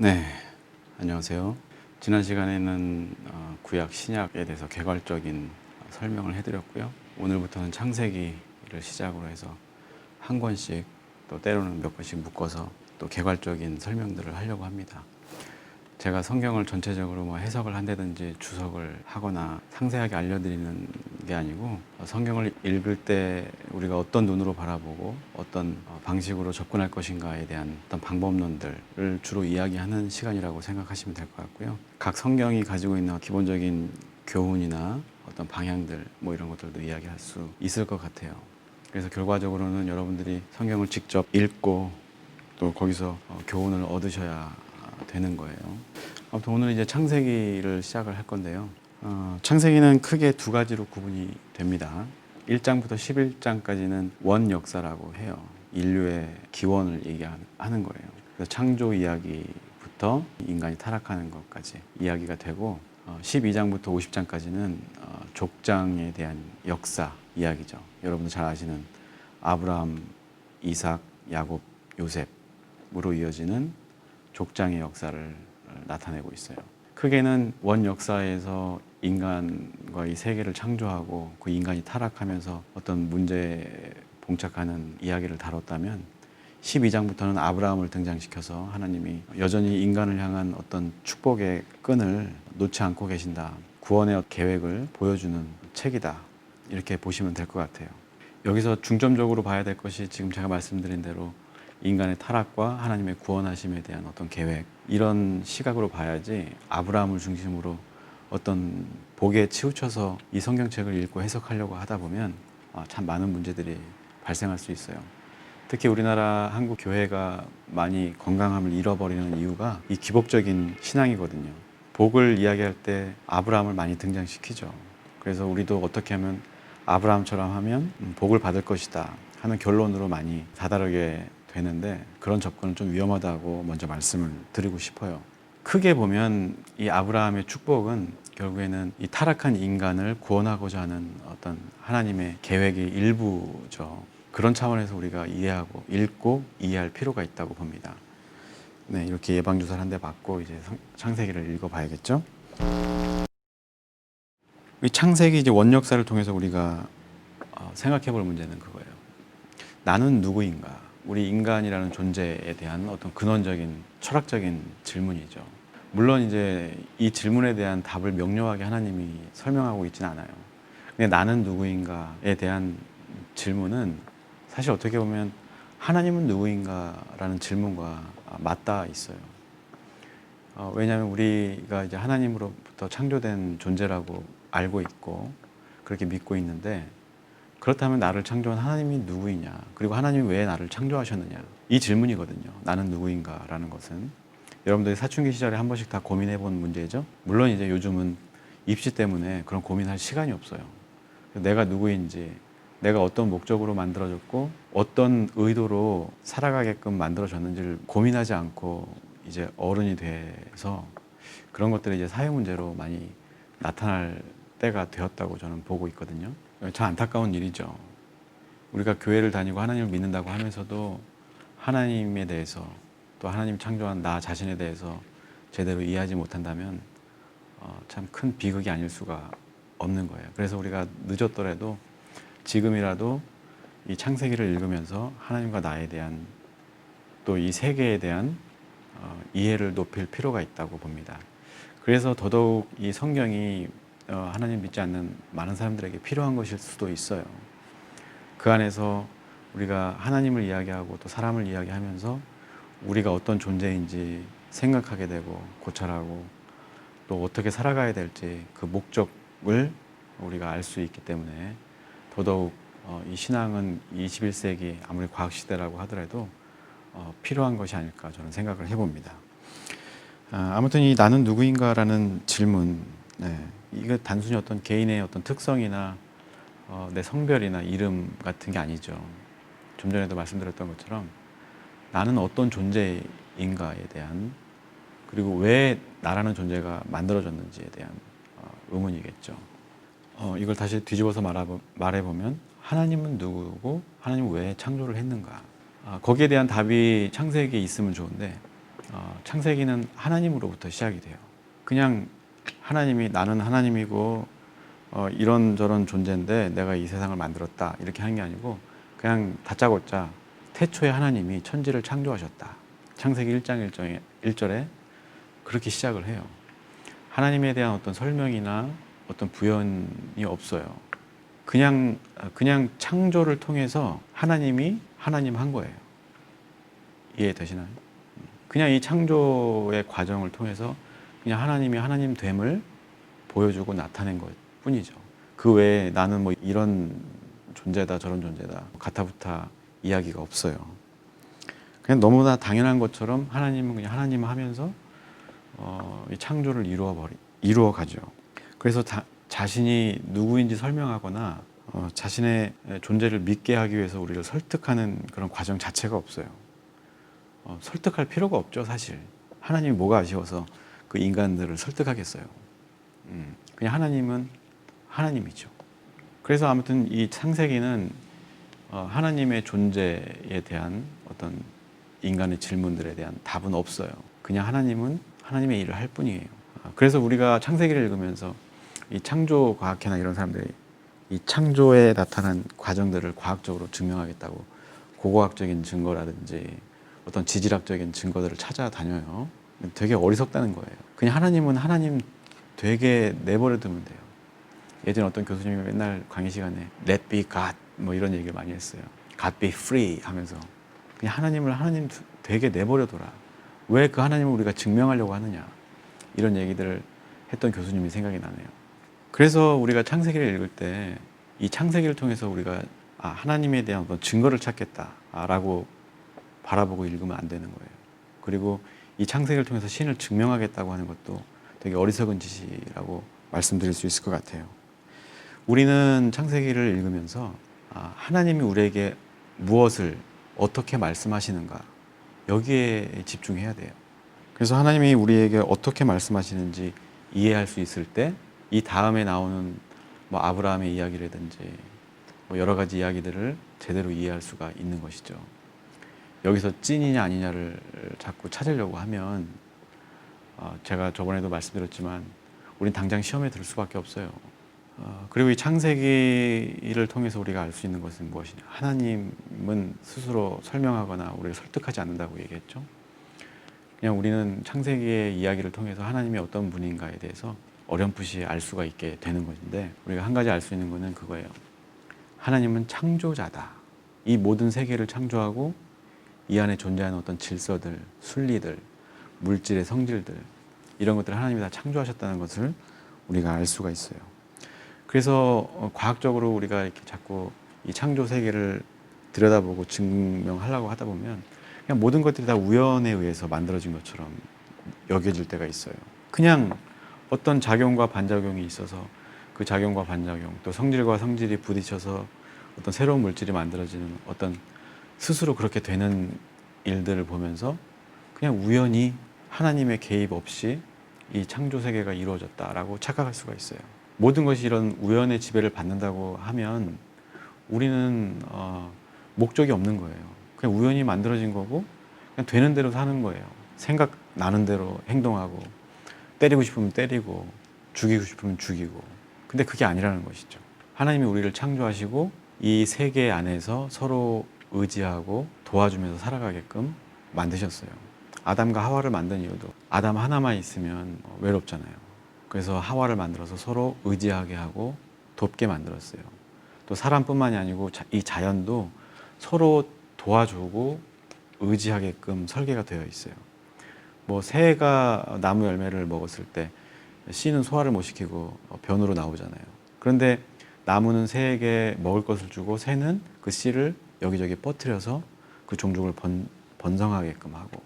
네, 안녕하세요. 지난 시간에는 구약 신약에 대해서 개괄적인 설명을 해드렸고요. 오늘부터는 창세기를 시작으로 해서 한 권씩 또 때로는 몇 권씩 묶어서 또 개괄적인 설명들을 하려고 합니다. 제가 성경을 전체적으로 해석을 한다든지 주석을 하거나 상세하게 알려드리는 게 아니고 성경을 읽을 때 우리가 어떤 눈으로 바라보고 어떤 방식으로 접근할 것인가에 대한 어떤 방법론들을 주로 이야기하는 시간이라고 생각하시면 될 것 같고요. 각 성경이 가지고 있는 기본적인 교훈이나 어떤 방향들 이런 것들도 이야기할 수 있을 것 같아요. 그래서 결과적으로는 여러분들이 성경을 직접 읽고 또 거기서 교훈을 얻으셔야 되는 거예요. 아무튼 오늘 이제 창세기를 시작을 할 건데요. 창세기는 크게 두 가지로 구분이 됩니다. 1장부터 11장까지는 원 역사라고 해요. 인류의 기원을 얘기하는 거예요. 그래서 창조 이야기부터 인간이 타락하는 것까지 이야기가 되고 12장부터 50장까지는 족장에 대한 역사 이야기죠. 여러분들 잘 아시는 아브라함, 이삭, 야곱, 요셉으로 이어지는 족장의 역사를 나타내고 있어요. 크게는 원 역사에서 인간과 이 세계를 창조하고 그 인간이 타락하면서 어떤 문제에 봉착하는 이야기를 다뤘다면 12장부터는 아브라함을 등장시켜서 하나님이 여전히 인간을 향한 어떤 축복의 끈을 놓지 않고 계신다. 구원의 계획을 보여주는 책이다. 이렇게 보시면 될 것 같아요. 여기서 중점적으로 봐야 될 것이 지금 제가 말씀드린 대로 인간의 타락과 하나님의 구원하심에 대한 어떤 계획, 이런 시각으로 봐야지 아브라함을 중심으로 어떤 복에 치우쳐서 이 성경책을 읽고 해석하려고 하다 보면 참 많은 문제들이 발생할 수 있어요. 특히 우리나라 한국 교회가 많이 건강함을 잃어버리는 이유가 이 기복적인 신앙이거든요. 복을 이야기할 때 아브라함을 많이 등장시키죠. 그래서 우리도 어떻게 하면 아브라함처럼 하면 복을 받을 것이다 하는 결론으로 많이 다다르게 되는데, 그런 접근은 좀 위험하다고 먼저 말씀을 드리고 싶어요. 크게 보면 이 아브라함의 축복은 결국에는 이 타락한 인간을 구원하고자 하는 어떤 하나님의 계획의 일부죠. 그런 차원에서 우리가 이해하고 읽고 이해할 필요가 있다고 봅니다. 네, 이렇게 예방주사를 한 대 맞고 이제 창세기를 읽어봐야겠죠. 이 창세기 이제 원역사를 통해서 우리가 생각해볼 문제는 그거예요. 나는 누구인가? 우리 인간이라는 존재에 대한 어떤 근원적인 철학적인 질문이죠. 물론 이제 이 질문에 대한 답을 명료하게 하나님이 설명하고 있지는 않아요. 근데 나는 누구인가에 대한 질문은 사실 어떻게 보면 하나님은 누구인가라는 질문과 맞닿아 있어요. 왜냐하면 우리가 이제 하나님으로부터 창조된 존재라고 알고 있고 그렇게 믿고 있는데, 그렇다면 나를 창조한 하나님이 누구이냐, 그리고 하나님이 왜 나를 창조하셨느냐, 이 질문이거든요. 나는 누구인가라는 것은 여러분들이 사춘기 시절에 한 번씩 다 고민해 본 문제죠. 물론 이제 요즘은 입시 때문에 그런 고민할 시간이 없어요. 내가 누구인지, 내가 어떤 목적으로 만들어졌고 어떤 의도로 살아가게끔 만들어졌는지를 고민하지 않고 이제 어른이 돼서 그런 것들이 이제 사회 문제로 많이 나타날 때가 되었다고 저는 보고 있거든요. 참 안타까운 일이죠. 우리가 교회를 다니고 하나님을 믿는다고 하면서도 하나님에 대해서, 또 하나님 창조한 나 자신에 대해서 제대로 이해하지 못한다면 참 큰 비극이 아닐 수가 없는 거예요. 그래서 우리가 늦었더라도 지금이라도 이 창세기를 읽으면서 하나님과 나에 대한, 또 이 세계에 대한 이해를 높일 필요가 있다고 봅니다. 그래서 더더욱 이 성경이 하나님 믿지 않는 많은 사람들에게 필요한 것일 수도 있어요. 그 안에서 우리가 하나님을 이야기하고 또 사람을 이야기하면서 우리가 어떤 존재인지 생각하게 되고 고찰하고 또 어떻게 살아가야 될지 그 목적을 우리가 알 수 있기 때문에 더더욱 이 신앙은 21세기 아무리 과학시대라고 하더라도 필요한 것이 아닐까 저는 생각을 해봅니다. 아무튼 이 나는 누구인가라는 질문, 이거 단순히 어떤 개인의 어떤 특성이나 내 성별이나 이름 같은 게 아니죠. 좀 전에도 말씀드렸던 것처럼 나는 어떤 존재인가에 대한, 그리고 왜 나라는 존재가 만들어졌는지에 대한 의문이겠죠. 이걸 다시 뒤집어서 말해보면 하나님은 누구고 하나님은 왜 창조를 했는가, 거기에 대한 답이 창세기에 있으면 좋은데 창세기는 하나님으로부터 시작이 돼요. 그냥 하나님이 나는 하나님이고 이런저런 존재인데 내가 이 세상을 만들었다 이렇게 하는 게 아니고 그냥 다짜고짜 태초에 하나님이 천지를 창조하셨다. 창세기 1장 1절에 그렇게 시작을 해요. 하나님에 대한 어떤 설명이나 어떤 부연이 없어요. 그냥 창조를 통해서 하나님이 하나님 한 거예요. 이해되시나요? 그냥 이 창조의 과정을 통해서 그냥 하나님이 하나님 됨을 보여주고 나타낸 것 뿐이죠. 그 외에 나는 뭐 이런 존재다 저런 존재다 가타부타 이야기가 없어요. 그냥 너무나 당연한 것처럼 하나님은 그냥 하나님 하면서 이 창조를 이루어 가죠. 그래서 자신이 누구인지 설명하거나 자신의 존재를 믿게 하기 위해서 우리를 설득하는 그런 과정 자체가 없어요. 설득할 필요가 없죠, 사실. 하나님이 뭐가 아쉬워서 그 인간들을 설득하겠어요. 그냥 하나님은 하나님이죠. 그래서 아무튼 이 창세기는 하나님의 존재에 대한 어떤 인간의 질문들에 대한 답은 없어요. 그냥 하나님은 하나님의 일을 할 뿐이에요. 그래서 우리가 창세기를 읽으면서 이 창조 과학회나 이런 사람들이 이 창조에 나타난 과정들을 과학적으로 증명하겠다고 고고학적인 증거라든지 어떤 지질학적인 증거들을 찾아다녀요. 되게 어리석다는 거예요. 그냥 하나님은 하나님 되게 내버려 두면 돼요. 예전에 어떤 교수님이 맨날 강의 시간에 Let be God 뭐 이런 얘기를 많이 했어요. God be free 하면서 그냥 하나님을 하나님 되게 내버려 둬라. 왜 그 하나님을 우리가 증명하려고 하느냐 이런 얘기들을 했던 교수님이 생각이 나네요. 그래서 우리가 창세기를 읽을 때 이 창세기를 통해서 우리가 하나님에 대한 어떤 증거를 찾겠다라고 바라보고 읽으면 안 되는 거예요. 그리고 이 창세기를 통해서 신을 증명하겠다고 하는 것도 되게 어리석은 짓이라고 말씀드릴 수 있을 것 같아요. 우리는 창세기를 읽으면서 하나님이 우리에게 무엇을 어떻게 말씀하시는가 여기에 집중해야 돼요. 그래서 하나님이 우리에게 어떻게 말씀하시는지 이해할 수 있을 때 이 다음에 나오는 뭐 아브라함의 이야기라든지 뭐 여러 가지 이야기들을 제대로 이해할 수가 있는 것이죠. 여기서 찐이냐 아니냐를 자꾸 찾으려고 하면 제가 저번에도 말씀드렸지만 우린 당장 시험에 들 수밖에 없어요. 그리고 이 창세기를 통해서 우리가 알 수 있는 것은 무엇이냐. 하나님은 스스로 설명하거나 우리를 설득하지 않는다고 얘기했죠. 그냥 우리는 창세기의 이야기를 통해서 하나님이 어떤 분인가에 대해서 어렴풋이 알 수가 있게 되는 것인데 우리가 한 가지 알 수 있는 것은 그거예요. 하나님은 창조자다. 이 모든 세계를 창조하고 이 안에 존재하는 어떤 질서들, 순리들, 물질의 성질들 이런 것들을 하나님이 다 창조하셨다는 것을 우리가 알 수가 있어요. 그래서 과학적으로 우리가 이렇게 자꾸 이 창조 세계를 들여다보고 증명하려고 하다 보면 그냥 모든 것들이 다 우연에 의해서 만들어진 것처럼 여겨질 때가 있어요. 그냥 어떤 작용과 반작용이 있어서 그 작용과 반작용 또 성질과 성질이 부딪혀서 어떤 새로운 물질이 만들어지는 어떤 스스로 그렇게 되는 일들을 보면서 그냥 우연히 하나님의 개입 없이 이 창조 세계가 이루어졌다라고 착각할 수가 있어요. 모든 것이 이런 우연의 지배를 받는다고 하면 우리는 목적이 없는 거예요. 그냥 우연히 만들어진 거고 그냥 되는 대로 사는 거예요. 생각나는 대로 행동하고 때리고 싶으면 때리고 죽이고 싶으면 죽이고 근데 그게 아니라는 것이죠. 하나님이 우리를 창조하시고 이 세계 안에서 서로 의지하고 도와주면서 살아가게끔 만드셨어요. 아담과 하와를 만든 이유도 아담 하나만 있으면 외롭잖아요. 그래서 하와를 만들어서 서로 의지하게 하고 돕게 만들었어요. 또 사람뿐만이 아니고 이 자연도 서로 도와주고 의지하게끔 설계가 되어 있어요. 뭐 새가 나무 열매를 먹었을 때 씨는 소화를 못 시키고 변으로 나오잖아요. 그런데 나무는 새에게 먹을 것을 주고 새는 그 씨를 여기저기 퍼뜨려서 그 종족을 번성하게끔 하고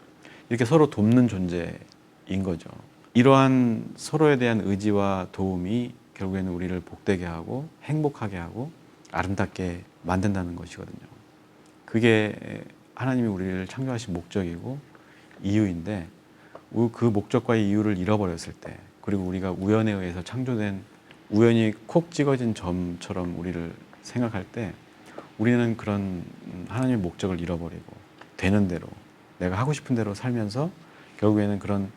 이렇게 서로 돕는 존재인 거죠. 이러한 서로에 대한 의지와 도움이 결국에는 우리를 복되게 하고 행복하게 하고 아름답게 만든다는 것이거든요. 그게 하나님이 우리를 창조하신 목적이고 이유인데 그 목적과 이유를 잃어버렸을 때 그리고 우리가 우연에 의해서 창조된 우연히 콕 찍어진 점처럼 우리를 생각할 때 우리는 그런 하나님의 목적을 잃어버리고 되는 대로 내가 하고 싶은 대로 살면서 결국에는 그런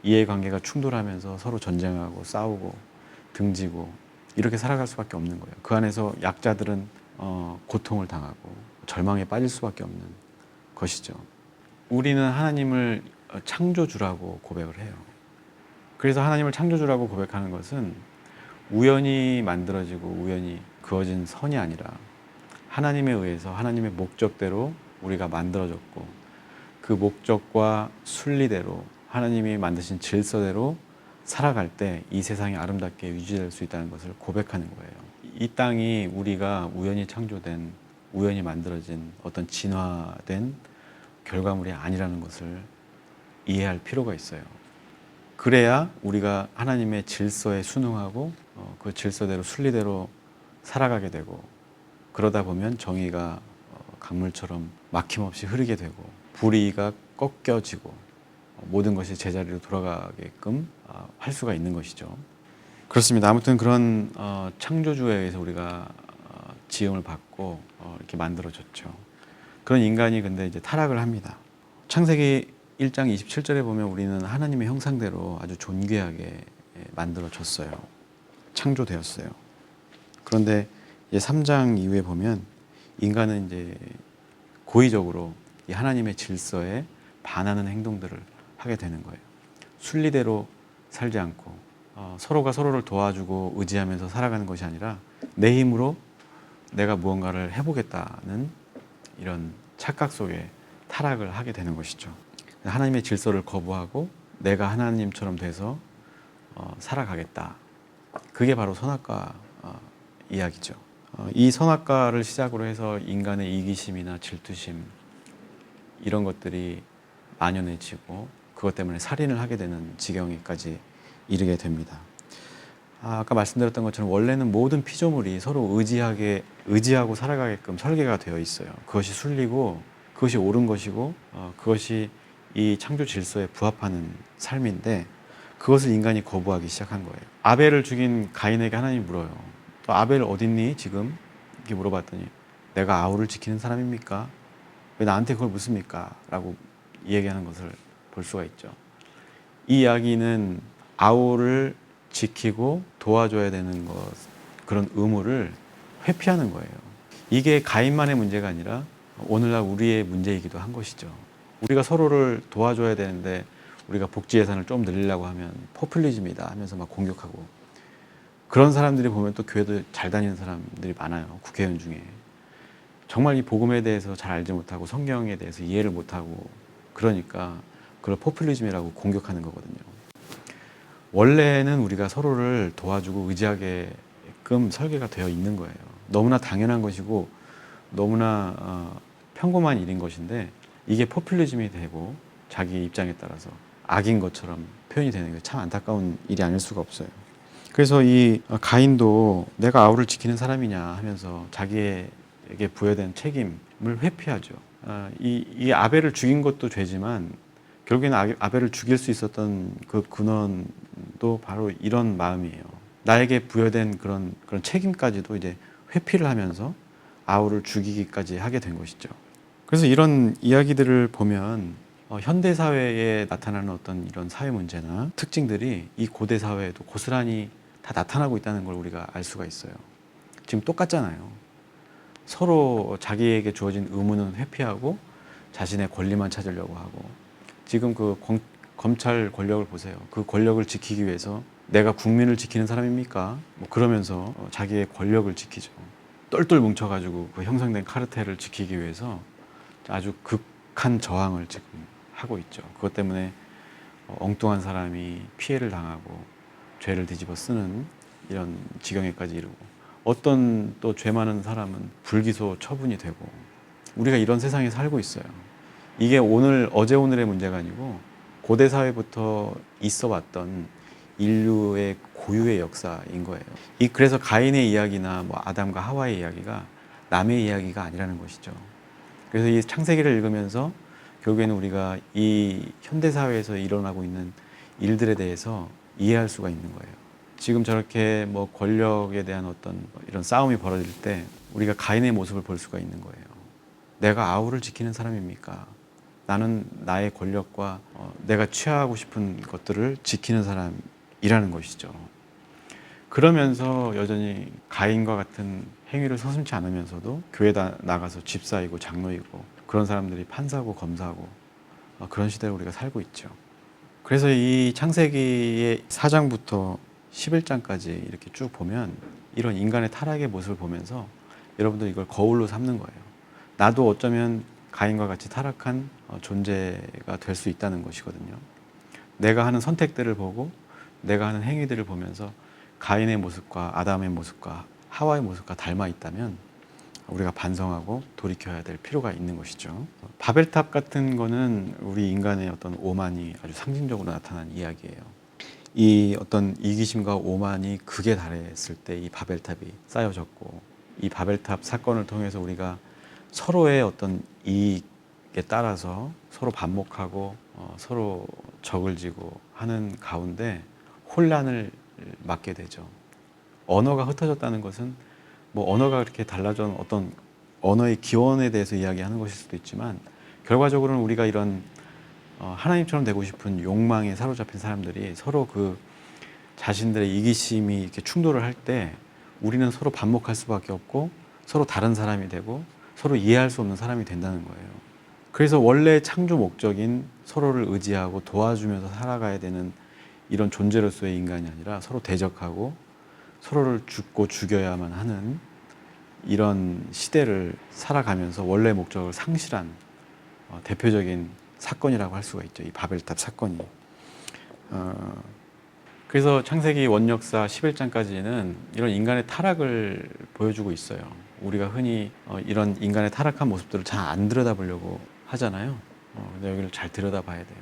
이해관계가 충돌하면서 서로 전쟁하고 싸우고 등지고 이렇게 살아갈 수밖에 없는 거예요. 그 안에서 약자들은 고통을 당하고 절망에 빠질 수밖에 없는 것이죠. 우리는 하나님을 창조주라고 고백을 해요. 그래서 하나님을 창조주라고 고백하는 것은 우연히 만들어지고 우연히 그어진 선이 아니라 하나님에 의해서 하나님의 목적대로 우리가 만들어졌고 그 목적과 순리대로 하나님이 만드신 질서대로 살아갈 때 이 세상이 아름답게 유지될 수 있다는 것을 고백하는 거예요. 이 땅이 우리가 우연히 창조된, 우연히 만들어진 어떤 진화된 결과물이 아니라는 것을 이해할 필요가 있어요. 그래야 우리가 하나님의 질서에 순응하고 그 질서대로 순리대로 살아가게 되고 그러다 보면 정의가 강물처럼 막힘없이 흐르게 되고 불의가 꺾여지고 모든 것이 제자리로 돌아가게끔 할 수가 있는 것이죠. 그렇습니다. 아무튼 그런 창조주에 의해서 우리가 지음을 받고 이렇게 만들어졌죠. 그런 인간이 근데 이제 타락을 합니다. 창세기 1장 27절에 보면 우리는 하나님의 형상대로 아주 존귀하게 만들어졌어요. 창조되었어요. 그런데 이제 3장 이후에 보면 인간은 이제 고의적으로 이 하나님의 질서에 반하는 행동들을 하게 되는 거예요. 순리대로 살지 않고 서로가 서로를 도와주고 의지하면서 살아가는 것이 아니라 내 힘으로 내가 무언가를 해보겠다는 이런 착각 속에 타락을 하게 되는 것이죠. 하나님의 질서를 거부하고 내가 하나님처럼 돼서 살아가겠다. 그게 바로 선악과 이야기죠. 이 선악과를 시작으로 해서 인간의 이기심이나 질투심 이런 것들이 만연해지고 그것 때문에 살인을 하게 되는 지경에까지 이르게 됩니다. 아까 말씀드렸던 것처럼 원래는 모든 피조물이 서로 의지하고 살아가게끔 설계가 되어 있어요. 그것이 순리고 그것이 옳은 것이고 그것이 이 창조 질서에 부합하는 삶인데 그것을 인간이 거부하기 시작한 거예요. 아벨을 죽인 가인에게 하나님이 물어요. 또 아벨 어딨니 지금? 이렇게 물어봤더니 내가 아우를 지키는 사람입니까? 왜 나한테 그걸 묻습니까? 라고 이야기하는 것을 볼 수가 있죠. 이 이야기는 아우를 지키고 도와줘야 되는 것, 그런 의무를 회피하는 거예요. 이게 가인만의 문제가 아니라 오늘날 우리의 문제이기도 한 것이죠. 우리가 서로를 도와줘야 되는데 우리가 복지 예산을 좀 늘리려고 하면 포퓰리즘이다 하면서 막 공격하고 그런 사람들이 보면 또 교회도 잘 다니는 사람들이 많아요. 국회의원 중에. 정말 이 복음에 대해서 잘 알지 못하고 성경에 대해서 이해를 못하고 그러니까 그걸 포퓰리즘이라고 공격하는 거거든요. 원래는 우리가 서로를 도와주고 의지하게끔 설계가 되어 있는 거예요. 너무나 당연한 것이고 너무나 평범한 일인 것인데 이게 포퓰리즘이 되고 자기 입장에 따라서 악인 것처럼 표현이 되는 게 참 안타까운 일이 아닐 수가 없어요. 그래서 이 가인도 내가 아우를 지키는 사람이냐 하면서 자기에게 부여된 책임을 회피하죠. 이 아벨을 죽인 것도 죄지만 결국에는 아벨을 죽일 수 있었던 그 근원도 바로 이런 마음이에요. 나에게 부여된 그런 책임까지도 이제 회피를 하면서 아우를 죽이기까지 하게 된 것이죠. 그래서 이런 이야기들을 보면 현대 사회에 나타나는 어떤 이런 사회 문제나 특징들이 이 고대 사회에도 고스란히 다 나타나고 있다는 걸 우리가 알 수가 있어요. 지금 똑같잖아요. 서로 자기에게 주어진 의무는 회피하고 자신의 권리만 찾으려고 하고 지금 그 검찰 권력을 보세요. 그 권력을 지키기 위해서 내가 국민을 지키는 사람입니까? 뭐 그러면서 자기의 권력을 지키죠. 똘똘 뭉쳐가지고 그 형성된 카르텔을 지키기 위해서 아주 극한 저항을 지금 하고 있죠. 그것 때문에 엉뚱한 사람이 피해를 당하고 죄를 뒤집어 쓰는 이런 지경에까지 이르고 어떤 또 죄 많은 사람은 불기소 처분이 되고 우리가 이런 세상에 살고 있어요. 이게 어제 오늘의 문제가 아니고 고대 사회부터 있어 왔던 인류의 고유의 역사인 거예요. 그래서 가인의 이야기나 뭐 아담과 하와의 이야기가 남의 이야기가 아니라는 것이죠. 그래서 이 창세기를 읽으면서 결국에는 우리가 이 현대 사회에서 일어나고 있는 일들에 대해서 이해할 수가 있는 거예요. 지금 저렇게 뭐 권력에 대한 어떤 이런 싸움이 벌어질 때 우리가 가인의 모습을 볼 수가 있는 거예요. 내가 아우를 지키는 사람입니까? 나는 나의 권력과 내가 취하고 싶은 것들을 지키는 사람이라는 것이죠. 그러면서 여전히 가인과 같은 행위를 서슴지 않으면서도 교회에 나가서 집사이고 장로이고 그런 사람들이 판사고 검사고 그런 시대를 우리가 살고 있죠. 그래서 이 창세기의 4장부터 11장까지 이렇게 쭉 보면 이런 인간의 타락의 모습을 보면서 여러분들 이걸 거울로 삼는 거예요. 나도 어쩌면 가인과 같이 타락한 존재가 될 수 있다는 것이거든요. 내가 하는 선택들을 보고 내가 하는 행위들을 보면서 가인의 모습과 아담의 모습과 하와의 모습과 닮아 있다면 우리가 반성하고 돌이켜야 될 필요가 있는 것이죠. 바벨탑 같은 거는 우리 인간의 어떤 오만이 아주 상징적으로 나타난 이야기예요. 이 어떤 이기심과 오만이 극에 달했을 때 이 바벨탑이 쌓여졌고, 이 바벨탑 사건을 통해서 우리가 서로의 어떤 이익에 따라서 서로 반목하고 서로 적을 지고 하는 가운데 혼란을 맞게 되죠. 언어가 흩어졌다는 것은 뭐 언어가 그렇게 달라져 어떤 언어의 기원에 대해서 이야기하는 것일 수도 있지만, 결과적으로는 우리가 이런 하나님처럼 되고 싶은 욕망에 사로잡힌 사람들이 서로 그 자신들의 이기심이 이렇게 충돌을 할 때 우리는 서로 반목할 수밖에 없고 서로 다른 사람이 되고 서로 이해할 수 없는 사람이 된다는 거예요. 그래서 원래 창조 목적인 서로를 의지하고 도와주면서 살아가야 되는 이런 존재로서의 인간이 아니라 서로 대적하고 서로를 죽고 죽여야만 하는 이런 시대를 살아가면서 원래 목적을 상실한 대표적인 사건이라고 할 수가 있죠. 이 바벨탑 사건이. 그래서 창세기 원역사 11장까지는 이런 인간의 타락을 보여주고 있어요. 우리가 흔히 이런 인간의 타락한 모습들을 잘 안 들여다보려고 하잖아요. 근데 여기를 잘 들여다봐야 돼요.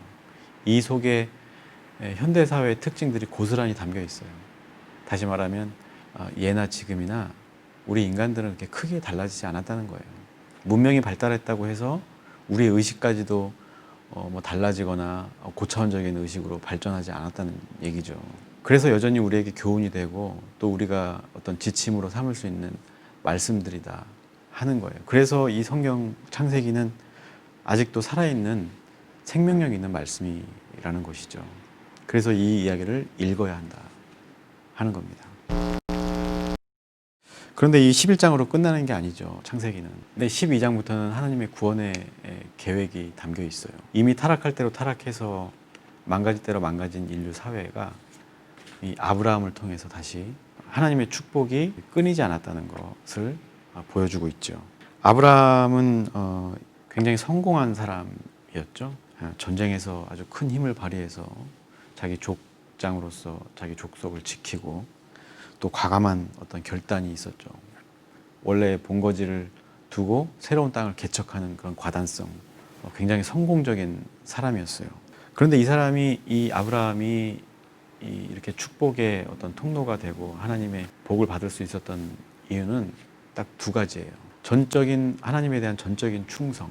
이 속에 현대사회의 특징들이 고스란히 담겨 있어요. 다시 말하면 예나 지금이나 우리 인간들은 그렇게 크게 달라지지 않았다는 거예요. 문명이 발달했다고 해서 우리의 의식까지도 뭐 달라지거나 고차원적인 의식으로 발전하지 않았다는 얘기죠. 그래서 여전히 우리에게 교훈이 되고 또 우리가 어떤 지침으로 삼을 수 있는 말씀들이다 하는 거예요. 그래서 이 성경 창세기는 아직도 살아있는 생명력 있는 말씀이라는 것이죠. 그래서 이 이야기를 읽어야 한다 하는 겁니다. 그런데 이 11장으로 끝나는 게 아니죠, 창세기는. 근데 12장부터는 하나님의 구원의 계획이 담겨 있어요. 이미 타락할 대로 타락해서 망가질 대로 망가진 인류 사회가 이 아브라함을 통해서 다시 하나님의 축복이 끊이지 않았다는 것을 보여주고 있죠. 아브라함은 굉장히 성공한 사람이었죠. 전쟁에서 아주 큰 힘을 발휘해서 자기 족장으로서 자기 족속을 지키고 또 과감한 어떤 결단이 있었죠. 원래 본거지를 두고 새로운 땅을 개척하는 그런 과단성, 굉장히 성공적인 사람이었어요. 그런데 이 아브라함이 이렇게 축복의 어떤 통로가 되고 하나님의 복을 받을 수 있었던 이유는 딱 두 가지예요. 하나님에 대한 전적인 충성,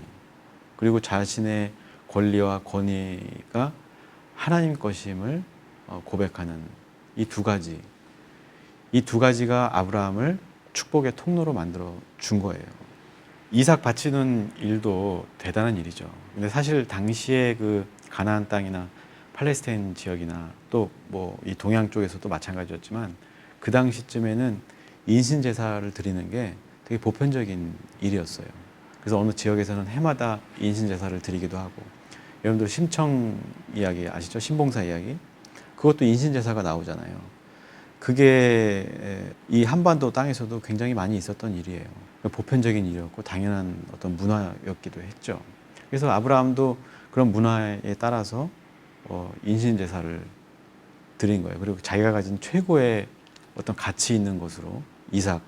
그리고 자신의 권리와 권위가 하나님 것임을 고백하는 이 두 가지. 이 두 가지가 아브라함을 축복의 통로로 만들어 준 거예요. 이삭 바치는 일도 대단한 일이죠. 근데 사실 당시에 그 가나안 땅이나 팔레스타인 지역이나 또 뭐 이 동양 쪽에서도 마찬가지였지만 그 당시쯤에는 인신 제사를 드리는 게 되게 보편적인 일이었어요. 그래서 어느 지역에서는 해마다 인신 제사를 드리기도 하고, 여러분들 심청 이야기 아시죠? 신봉사 이야기. 그것도 인신 제사가 나오잖아요. 그게 이 한반도 땅에서도 굉장히 많이 있었던 일이에요. 보편적인 일이었고 당연한 어떤 문화였기도 했죠. 그래서 아브라함도 그런 문화에 따라서 인신 제사를 드린 거예요. 그리고 자기가 가진 최고의 어떤 가치 있는 것으로 이삭,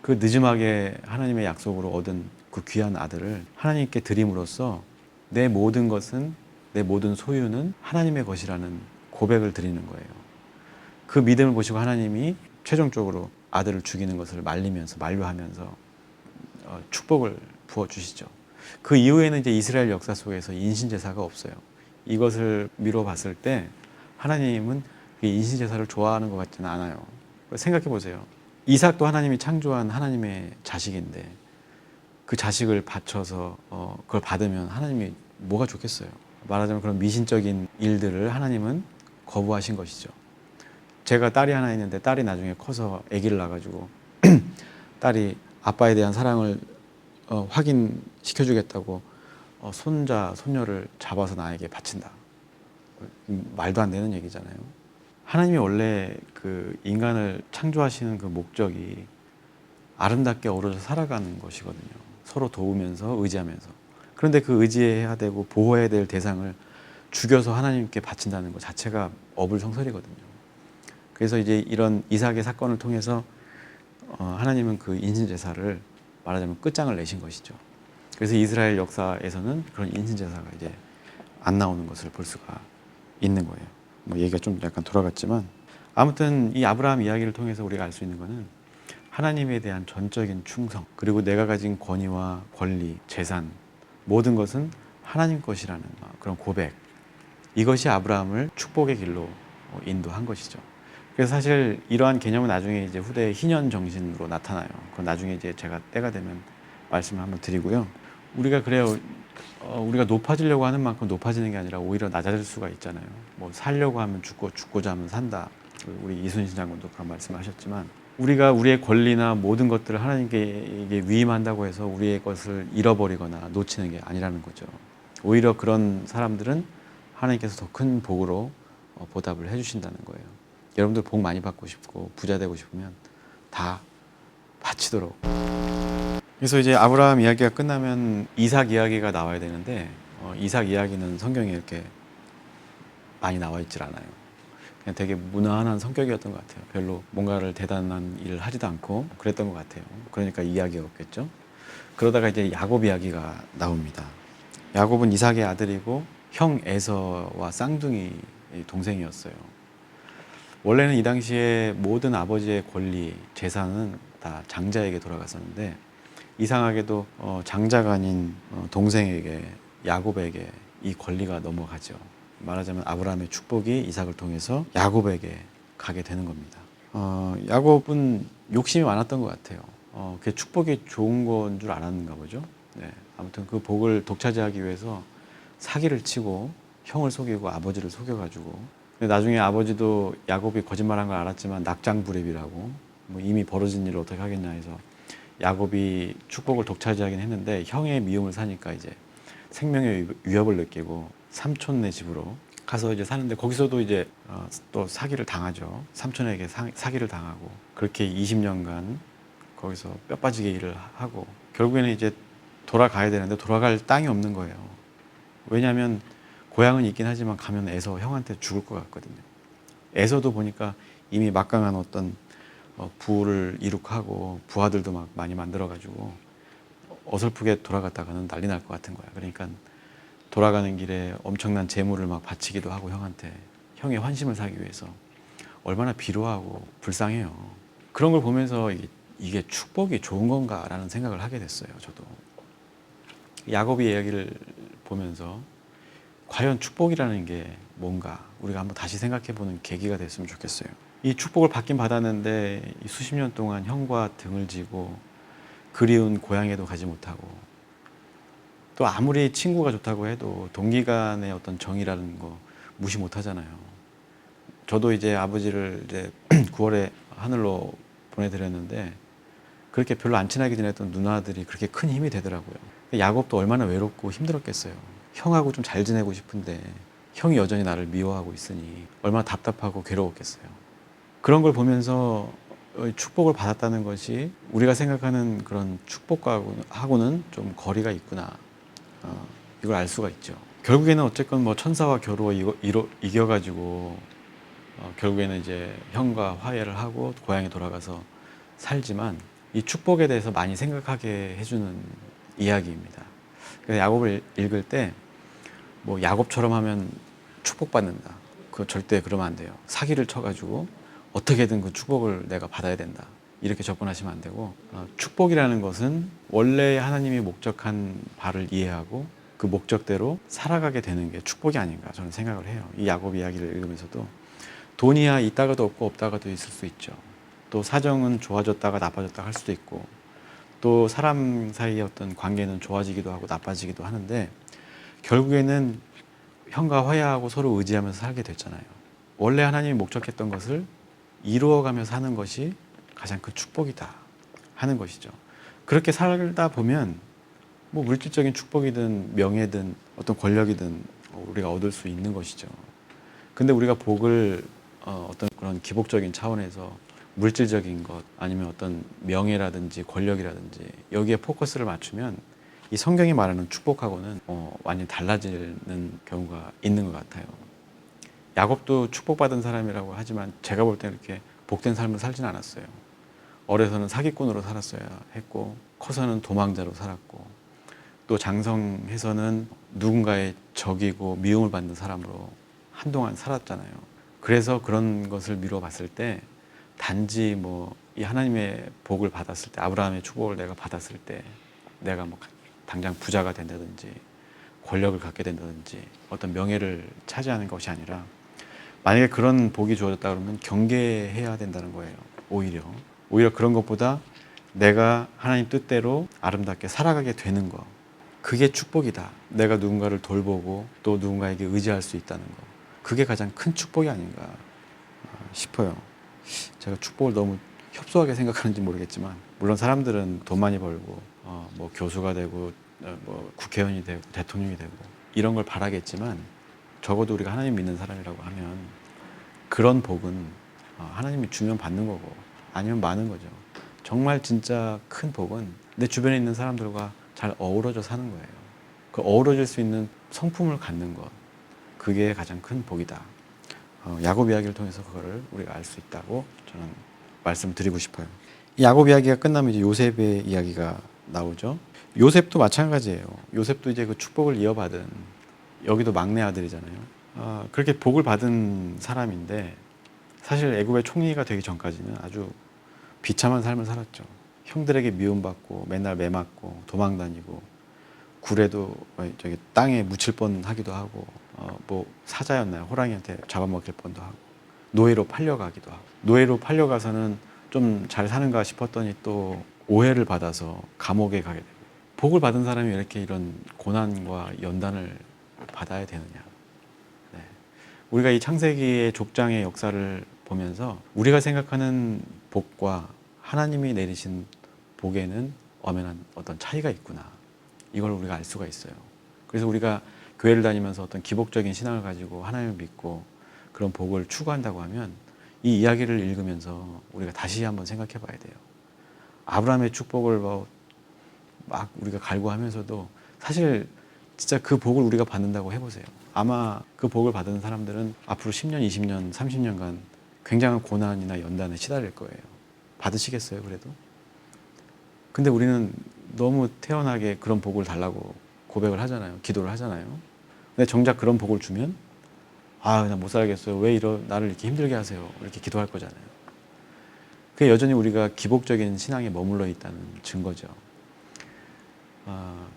그 늦음하게 하나님의 약속으로 얻은 그 귀한 아들을 하나님께 드림으로써 내 모든 것은, 내 모든 소유는 하나님의 것이라는 고백을 드리는 거예요. 그 믿음을 보시고 하나님이 최종적으로 아들을 죽이는 것을 만류하면서 축복을 부어주시죠. 그 이후에는 이제 이스라엘 역사 속에서 인신제사가 없어요. 이것을 미뤄 봤을 때 하나님은 인신제사를 좋아하는 것 같지는 않아요. 생각해 보세요. 이삭도 하나님이 창조한 하나님의 자식인데 그 자식을 바쳐서 그걸 받으면 하나님이 뭐가 좋겠어요. 말하자면 그런 미신적인 일들을 하나님은 거부하신 것이죠. 제가 딸이 하나 있는데 딸이 나중에 커서 아기를 낳아가지고 딸이 아빠에 대한 사랑을 확인시켜주겠다고 손자, 손녀를 잡아서 나에게 바친다. 말도 안 되는 얘기잖아요. 하나님이 원래 그 인간을 창조하시는 그 목적이 아름답게 어우러져 살아가는 것이거든요. 서로 도우면서 의지하면서. 그런데 그 의지해야 되고 보호해야 될 대상을 죽여서 하나님께 바친다는 것 자체가 어불성설이거든요. 그래서 이제 이런 이삭의 사건을 통해서 하나님은 그 인신제사를 말하자면 끝장을 내신 것이죠. 그래서 이스라엘 역사에서는 그런 인신제사가 이제 안 나오는 것을 볼 수가 있는 거예요. 뭐 얘기가 좀 약간 돌아갔지만 아무튼 이 아브라함 이야기를 통해서 우리가 알 수 있는 거는 하나님에 대한 전적인 충성, 그리고 내가 가진 권위와 권리, 재산, 모든 것은 하나님 것이라는 그런 고백, 이것이 아브라함을 축복의 길로 인도한 것이죠. 그래서 사실 이러한 개념은 나중에 이제 후대의 희년 정신으로 나타나요. 그건 나중에 이제 제가 때가 되면 말씀을 한번 드리고요. 우리가 그래요. 우리가 높아지려고 하는 만큼 높아지는 게 아니라 오히려 낮아질 수가 있잖아요. 뭐 살려고 하면 죽고 죽고자 하면 산다. 우리 이순신 장군도 그런 말씀을 하셨지만 우리가 우리의 권리나 모든 것들을 하나님께 위임한다고 해서 우리의 것을 잃어버리거나 놓치는 게 아니라는 거죠. 오히려 그런 사람들은 하나님께서 더 큰 복으로 보답을 해주신다는 거예요. 여러분들 복 많이 받고 싶고 부자 되고 싶으면 다 바치도록. 그래서 이제 아브라함 이야기가 끝나면 이삭 이야기가 나와야 되는데 이삭 이야기는 성경에 이렇게 많이 나와 있질 않아요. 그냥 되게 무난한 성격이었던 것 같아요. 별로 뭔가를 대단한 일을 하지도 않고 그랬던 것 같아요. 그러니까 이야기가 없겠죠. 그러다가 이제 야곱 이야기가 나옵니다. 야곱은 이삭의 아들이고 형 에서와 쌍둥이 동생이었어요. 원래는 이 당시에 모든 아버지의 권리, 재산은 다 장자에게 돌아갔었는데 이상하게도 장자가 아닌 동생에게, 야곱에게 이 권리가 넘어가죠. 말하자면 아브라함의 축복이 이삭을 통해서 야곱에게 가게 되는 겁니다. 야곱은 욕심이 많았던 것 같아요. 그 축복이 좋은 건 줄 알았는가 보죠. 네. 아무튼 그 복을 독차지하기 위해서 사기를 치고 형을 속이고 아버지를 속여가지고, 근데 나중에 아버지도 야곱이 거짓말한 걸 알았지만 낙장불입이라고, 뭐 이미 벌어진 일을 어떻게 하겠냐 해서 야곱이 축복을 독차지하긴 했는데 형의 미움을 사니까 이제 생명의 위협을 느끼고 삼촌네 집으로 가서 이제 사는데, 거기서도 이제 또 사기를 당하죠. 삼촌에게 사기를 당하고 그렇게 20년간 거기서 뼈 빠지게 일을 하고 결국에는 이제 돌아가야 되는데 돌아갈 땅이 없는 거예요. 왜냐하면 고향은 있긴 하지만 가면 에서 형한테 죽을 것 같거든요. 에서도 보니까 이미 막강한 어떤 부를 이룩하고 부하들도 막 많이 만들어가지고 어설프게 돌아갔다가는 난리 날 것 같은 거야. 그러니까 돌아가는 길에 엄청난 재물을 막 바치기도 하고 형한테, 형의 환심을 사기 위해서. 얼마나 비루하고 불쌍해요. 그런 걸 보면서 이게 축복이 좋은 건가라는 생각을 하게 됐어요. 저도 야곱의 이야기를 보면서 과연 축복이라는 게 뭔가 우리가 한번 다시 생각해보는 계기가 됐으면 좋겠어요. 이 축복을 받긴 받았는데 수십 년 동안 형과 등을 지고 그리운 고향에도 가지 못하고, 또 아무리 친구가 좋다고 해도 동기 간의 어떤 정이라는 거 무시 못 하잖아요. 저도 이제 아버지를 이제 9월에 하늘로 보내드렸는데 그렇게 별로 안 친하게 지냈던 누나들이 그렇게 큰 힘이 되더라고요. 야곱도 얼마나 외롭고 힘들었겠어요. 형하고 좀 잘 지내고 싶은데 형이 여전히 나를 미워하고 있으니 얼마나 답답하고 괴로웠겠어요. 그런 걸 보면서 축복을 받았다는 것이 우리가 생각하는 그런 축복하고는 좀 거리가 있구나, 이걸 알 수가 있죠. 결국에는 어쨌건 뭐 천사와 겨루어 이겨가지고 결국에는 이제 형과 화해를 하고 고향에 돌아가서 살지만 이 축복에 대해서 많이 생각하게 해주는 이야기입니다. 그래서 야곱을 읽을 때 뭐 야곱처럼 하면 축복받는다, 그거 절대 그러면 안 돼요. 사기를 쳐가지고 어떻게든 그 축복을 내가 받아야 된다, 이렇게 접근하시면 안 되고, 축복이라는 것은 원래 하나님이 목적한 바를 이해하고 그 목적대로 살아가게 되는 게 축복이 아닌가 저는 생각을 해요. 이 야곱 이야기를 읽으면서도 돈이야 있다가도 없고 없다가도 있을 수 있죠. 또 사정은 좋아졌다가 나빠졌다가 할 수도 있고, 또 사람 사이의 어떤 관계는 좋아지기도 하고 나빠지기도 하는데, 결국에는 형과 화해하고 서로 의지하면서 살게 됐잖아요. 원래 하나님이 목적했던 것을 이루어가며 사는 것이 가장 큰 축복이다 하는 것이죠. 그렇게 살다 보면 뭐 물질적인 축복이든 명예든 어떤 권력이든 우리가 얻을 수 있는 것이죠. 근데 우리가 복을 어떤 그런 기복적인 차원에서 물질적인 것 아니면 어떤 명예라든지 권력이라든지 여기에 포커스를 맞추면 이 성경이 말하는 축복하고는 완전히 달라지는 경우가 있는 것 같아요. 야곱도 축복받은 사람이라고 하지만 제가 볼 때는 이렇게 복된 삶을 살진 않았어요. 어려서는 사기꾼으로 살았어야 했고 커서는 도망자로 살았고 또 장성해서는 누군가의 적이고 미움을 받는 사람으로 한동안 살았잖아요. 그래서 그런 것을 미루어 봤을 때 단지 뭐 이 하나님의 복을 받았을 때 아브라함의 축복을 내가 받았을 때 내가 뭐 당장 부자가 된다든지 권력을 갖게 된다든지 어떤 명예를 차지하는 것이 아니라 만약에 그런 복이 주어졌다 그러면 경계해야 된다는 거예요. 오히려 그런 것보다 내가 하나님 뜻대로 아름답게 살아가게 되는 거 그게 축복이다. 내가 누군가를 돌보고 또 누군가에게 의지할 수 있다는 거 그게 가장 큰 축복이 아닌가 싶어요. 제가 축복을 너무 협소하게 생각하는지 모르겠지만 물론 사람들은 돈 많이 벌고 뭐 교수가 되고 뭐 국회의원이 되고 대통령이 되고 이런 걸 바라겠지만 적어도 우리가 하나님 믿는 사람이라고 하면 그런 복은 하나님이 주면 받는 거고 아니면 많은 거죠. 정말 진짜 큰 복은 내 주변에 있는 사람들과 잘 어우러져 사는 거예요. 그 어우러질 수 있는 성품을 갖는 것 그게 가장 큰 복이다. 야곱 이야기를 통해서 그거를 우리가 알 수 있다고 저는 말씀드리고 싶어요. 이 야곱 이야기가 끝나면 이제 요셉의 이야기가 나오죠. 요셉도 마찬가지예요. 요셉도 이제 그 축복을 이어받은 여기도 막내 아들이잖아요. 그렇게 복을 받은 사람인데 사실 애굽의 총리가 되기 전까지는 아주 비참한 삶을 살았죠. 형들에게 미움받고 맨날 매 맞고 도망다니고 굴에도 저기 땅에 묻힐 뻔하기도 하고 뭐 사자였나요? 호랑이한테 잡아먹힐 뻔도 하고 노예로 팔려가기도 하고 노예로 팔려가서는 좀 잘 사는가 싶었더니 또 오해를 받아서 감옥에 가게 되고 복을 받은 사람이 왜 이렇게 이런 고난과 연단을 받아야 되느냐. 네. 우리가 이 창세기의 족장의 역사를 보면서 우리가 생각하는 복과 하나님이 내리신 복에는 엄연한 어떤 차이가 있구나. 이걸 우리가 알 수가 있어요. 그래서 우리가 교회를 다니면서 어떤 기복적인 신앙을 가지고 하나님을 믿고 그런 복을 추구한다고 하면 이 이야기를 읽으면서 우리가 다시 한번 생각해 봐야 돼요. 아브라함의 축복을 막 우리가 갈구하면서도 사실 진짜 그 복을 우리가 받는다고 해보세요. 아마 그 복을 받은 사람들은 앞으로 10년, 20년, 30년간 굉장한 고난이나 연단에 시달릴 거예요. 받으시겠어요, 그래도? 근데 우리는 너무 태연하게 그런 복을 달라고 고백을 하잖아요. 기도를 하잖아요. 근데 정작 그런 복을 주면 나 못 살겠어요. 왜 나를 이렇게 힘들게 하세요. 이렇게 기도할 거잖아요. 그게 여전히 우리가 기복적인 신앙에 머물러 있다는 증거죠.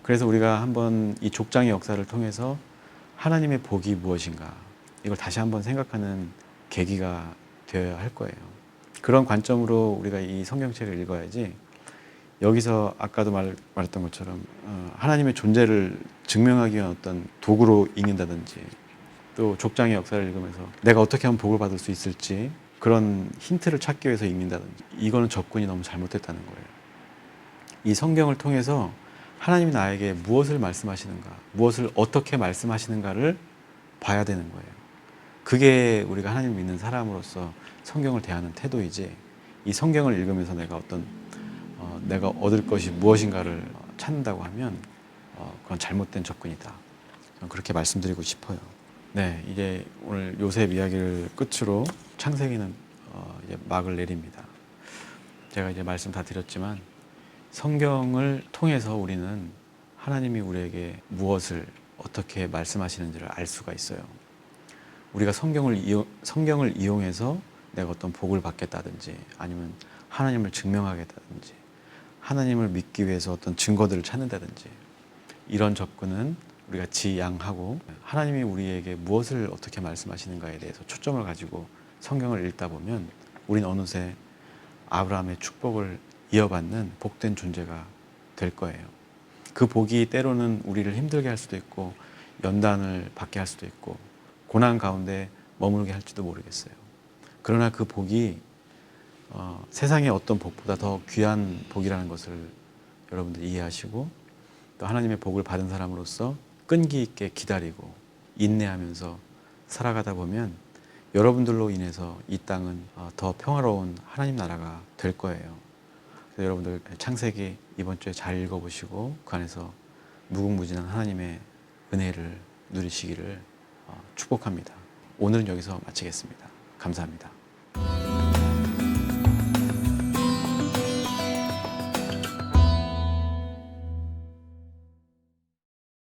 그래서 우리가 한번 이 족장의 역사를 통해서 하나님의 복이 무엇인가 이걸 다시 한번 생각하는 계기가 되어야 할 거예요. 그런 관점으로 우리가 이 성경책을 읽어야지 여기서 아까도 말했던 것처럼 하나님의 존재를 증명하기 위한 어떤 도구로 읽는다든지 또 족장의 역사를 읽으면서 내가 어떻게 하면 복을 받을 수 있을지 그런 힌트를 찾기 위해서 읽는다든지 이거는 접근이 너무 잘못됐다는 거예요. 이 성경을 통해서 하나님이 나에게 무엇을 말씀하시는가 무엇을 어떻게 말씀하시는가를 봐야 되는 거예요. 그게 우리가 하나님을 믿는 사람으로서 성경을 대하는 태도이지 이 성경을 읽으면서 내가 얻을 것이 무엇인가를 찾는다고 하면 그건 잘못된 접근이다. 저는 그렇게 말씀드리고 싶어요. 네, 이제 오늘 요셉 이야기를 끝으로 창세기는 이제 막을 내립니다. 제가 이제 말씀 다 드렸지만 성경을 통해서 우리는 하나님이 우리에게 무엇을 어떻게 말씀하시는지를 알 수가 있어요. 우리가 성경을 이용해서 내가 어떤 복을 받겠다든지 아니면 하나님을 증명하겠다든지 하나님을 믿기 위해서 어떤 증거들을 찾는다든지 이런 접근은 우리가 지양하고 하나님이 우리에게 무엇을 어떻게 말씀하시는가에 대해서 초점을 가지고 성경을 읽다 보면 우리는 어느새 아브라함의 축복을 이어받는 복된 존재가 될 거예요. 그 복이 때로는 우리를 힘들게 할 수도 있고 연단을 받게 할 수도 있고 고난 가운데 머무르게 할지도 모르겠어요. 그러나 그 복이 세상의 어떤 복보다 더 귀한 복이라는 것을 여러분들 이해하시고 또 하나님의 복을 받은 사람으로서 끈기 있게 기다리고 인내하면서 살아가다 보면 여러분들로 인해서 이 땅은 더 평화로운 하나님 나라가 될 거예요. 그래서 여러분들 창세기 이번 주에 잘 읽어보시고 그 안에서 무궁무진한 하나님의 은혜를 누리시기를 축복합니다. 오늘은 여기서 마치겠습니다. 감사합니다.